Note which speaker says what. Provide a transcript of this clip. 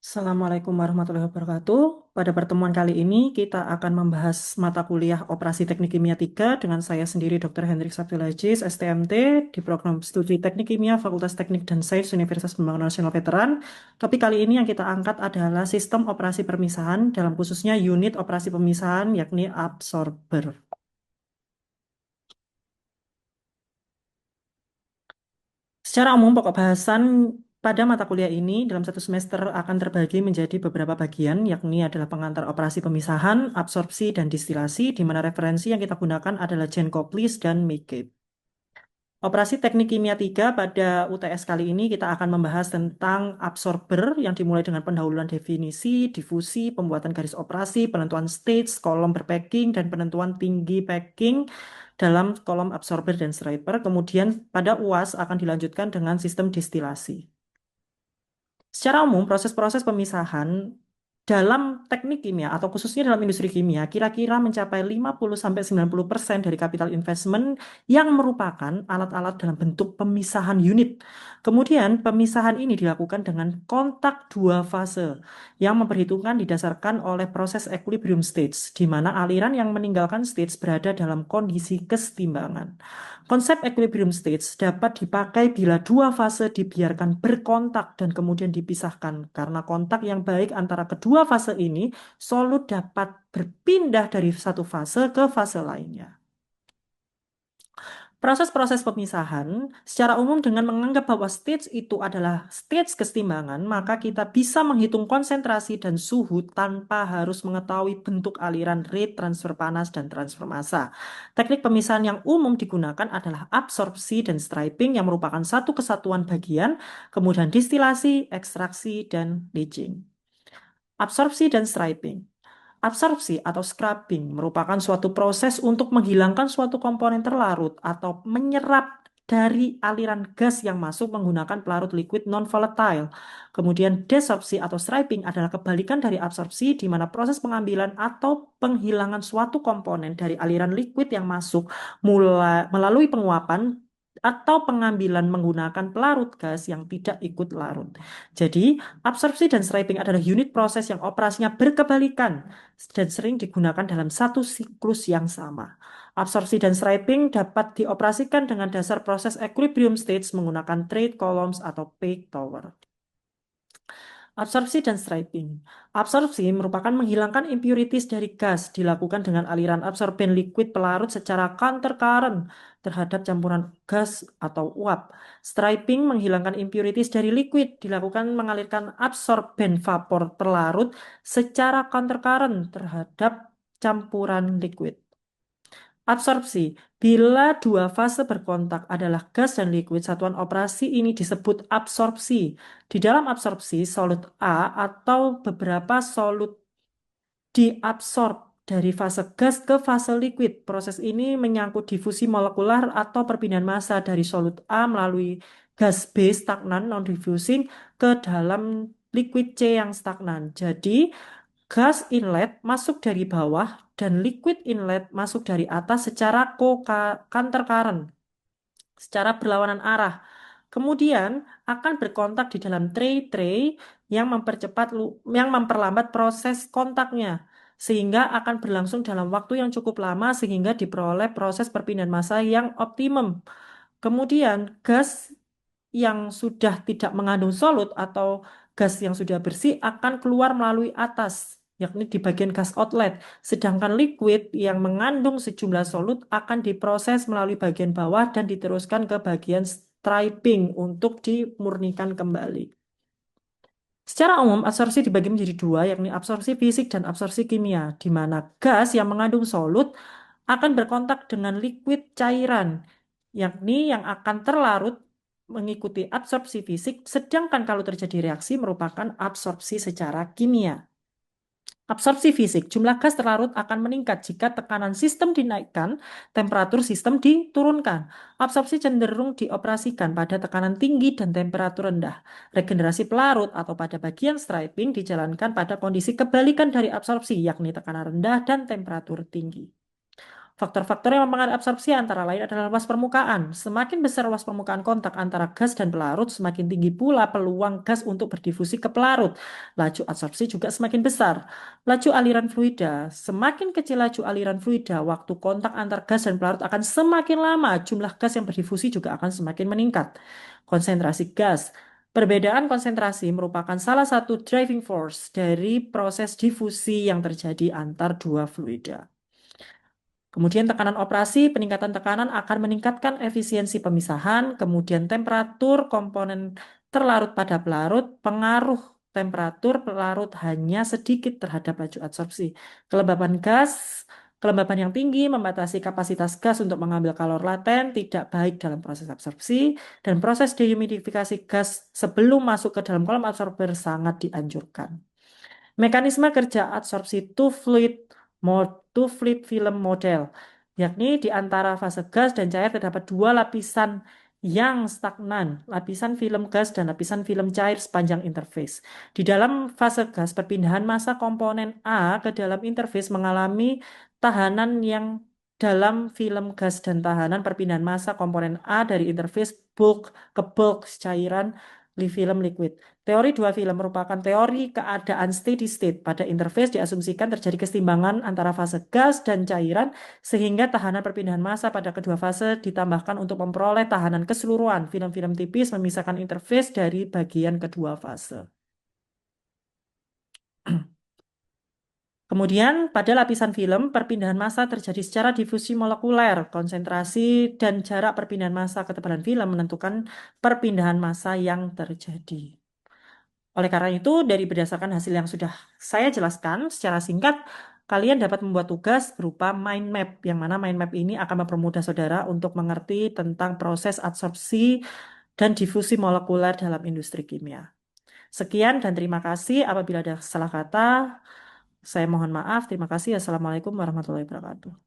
Speaker 1: Assalamualaikum warahmatullahi wabarakatuh. Pada pertemuan kali ini kita akan membahas mata kuliah Operasi Teknik Kimia 3 dengan saya sendiri Dr. Hendrik Sabdulajis, STMT di program studi Teknik Kimia Fakultas Teknik dan Sains Universitas Pembangunan Nasional Veteran. Tapi kali ini yang kita angkat adalah sistem operasi permisahan dalam khususnya unit operasi pemisahan yakni absorber. Secara umum, pokok bahasan pada mata kuliah ini dalam satu semester akan terbagi menjadi beberapa bagian, yakni adalah pengantar operasi pemisahan, absorpsi, dan distilasi, di mana referensi yang kita gunakan adalah Jane Koplis dan Meigate. Operasi Teknik Kimia 3 pada UTS kali ini kita akan membahas tentang absorber yang dimulai dengan pendahuluan definisi, difusi, pembuatan garis operasi, penentuan stage, kolom berpacking, dan penentuan tinggi packing dalam kolom absorber dan striper. Kemudian pada UAS akan dilanjutkan dengan sistem distilasi. Secara umum, proses-proses pemisahan dalam teknik kimia atau khususnya dalam industri kimia kira-kira mencapai 50-90% dari capital investment yang merupakan alat-alat dalam bentuk pemisahan unit. Kemudian, pemisahan ini dilakukan dengan kontak dua fase yang memperhitungkan didasarkan oleh proses equilibrium stage, di mana aliran yang meninggalkan stage berada dalam kondisi kesetimbangan. Konsep equilibrium stage dapat dipakai bila dua fase dibiarkan berkontak dan kemudian dipisahkan. Karena kontak yang baik antara kedua fase ini, solut dapat berpindah dari satu fase ke fase lainnya. Proses-proses pemisahan secara umum dengan menganggap bahwa stage itu adalah stage kesetimbangan, maka kita bisa menghitung konsentrasi dan suhu tanpa harus mengetahui bentuk aliran rate, transfer panas, dan transfer massa. Teknik pemisahan yang umum digunakan adalah absorpsi dan striping yang merupakan satu kesatuan bagian, kemudian distilasi, ekstraksi, dan leaching. Absorpsi dan striping. Absorpsi atau scrubbing merupakan suatu proses untuk menghilangkan suatu komponen terlarut atau menyerap dari aliran gas yang masuk menggunakan pelarut liquid non-volatile. Kemudian desorpsi atau striping adalah kebalikan dari absorpsi di mana proses pengambilan atau penghilangan suatu komponen dari aliran liquid yang masuk melalui penguapan atau pengambilan menggunakan pelarut gas yang tidak ikut larut. Jadi, absorpsi dan striping adalah unit proses yang operasinya berkebalikan dan sering digunakan dalam satu siklus yang sama. Absorpsi dan striping dapat dioperasikan dengan dasar proses equilibrium stage menggunakan trade columns atau peak tower. Absorpsi dan striping. Absorpsi merupakan menghilangkan impurities dari gas dilakukan dengan aliran absorben liquid pelarut secara counter current terhadap campuran gas atau uap. Striping menghilangkan impurities dari liquid dilakukan mengalirkan absorben vapor pelarut secara counter current terhadap campuran liquid. Absorpsi. Bila dua fase berkontak adalah gas dan liquid, satuan operasi ini disebut absorpsi. Di dalam absorpsi, solut A atau beberapa solut diabsorb dari fase gas ke fase liquid. Proses ini menyangkut difusi molekular atau perpindahan massa dari solut A melalui gas B stagnan non-diffusing ke dalam liquid C yang stagnan. Jadi, gas inlet masuk dari bawah dan liquid inlet masuk dari atas secara counter current, secara berlawanan arah. Kemudian akan berkontak di dalam tray-tray yang memperlambat proses kontaknya sehingga akan berlangsung dalam waktu yang cukup lama sehingga diperoleh proses perpindahan massa yang optimum. Kemudian gas yang sudah tidak mengandung solut atau gas yang sudah bersih akan keluar melalui atas, yakni di bagian gas outlet. Sedangkan liquid yang mengandung sejumlah solut akan diproses melalui bagian bawah dan diteruskan ke bagian striping untuk dimurnikan kembali. Secara umum, absorpsi dibagi menjadi dua, yakni absorpsi fisik dan absorpsi kimia, di mana gas yang mengandung solut akan berkontak dengan liquid cairan, yakni yang akan terlarut mengikuti absorpsi fisik, sedangkan kalau terjadi reaksi merupakan absorpsi secara kimia. Absorpsi fisik, jumlah gas terlarut akan meningkat jika tekanan sistem dinaikkan, temperatur sistem diturunkan. Absorpsi cenderung dioperasikan pada tekanan tinggi dan temperatur rendah. Regenerasi pelarut atau pada bagian striping dijalankan pada kondisi kebalikan dari absorpsi, yakni tekanan rendah dan temperatur tinggi. Faktor-faktor yang mempengaruhi absorpsi antara lain adalah luas permukaan. Semakin besar luas permukaan kontak antara gas dan pelarut, semakin tinggi pula peluang gas untuk berdifusi ke pelarut. Laju absorpsi juga semakin besar. Laju aliran fluida. Semakin kecil laju aliran fluida, waktu kontak antar gas dan pelarut akan semakin lama. Jumlah gas yang berdifusi juga akan semakin meningkat. Konsentrasi gas. Perbedaan konsentrasi merupakan salah satu driving force dari proses difusi yang terjadi antar dua fluida. Kemudian tekanan operasi, peningkatan tekanan akan meningkatkan efisiensi pemisahan, kemudian temperatur komponen terlarut pada pelarut, pengaruh temperatur pelarut hanya sedikit terhadap laju absorpsi. Kelembapan gas, kelembapan yang tinggi membatasi kapasitas gas untuk mengambil kalor laten, tidak baik dalam proses absorpsi, dan proses dehumidifikasi gas sebelum masuk ke dalam kolom absorber sangat dianjurkan. Mekanisme kerja absorpsi two fluid film model, yakni di antara fase gas dan cair terdapat dua lapisan yang stagnan, lapisan film gas dan lapisan film cair sepanjang interface. Di dalam fase gas, perpindahan massa komponen A ke dalam interface mengalami tahanan yang dalam film gas dan tahanan perpindahan massa komponen A dari interface bulk ke bulk cairan film liquid. Teori dua film merupakan teori keadaan steady state. Pada interface diasumsikan terjadi kesetimbangan antara fase gas dan cairan sehingga tahanan perpindahan massa pada kedua fase ditambahkan untuk memperoleh tahanan keseluruhan. Film-film tipis memisahkan interface dari bagian kedua fase. Kemudian, pada lapisan film, perpindahan massa terjadi secara difusi molekuler. Konsentrasi dan jarak perpindahan massa ketebalan film menentukan perpindahan massa yang terjadi. Oleh karena itu, dari berdasarkan hasil yang sudah saya jelaskan secara singkat, kalian dapat membuat tugas berupa mind map, yang mana mind map ini akan mempermudah saudara untuk mengerti tentang proses absorpsi dan difusi molekuler dalam industri kimia. Sekian dan terima kasih. Apabila ada salah kata, saya mohon maaf. Terima kasih. Assalamualaikum warahmatullahi wabarakatuh.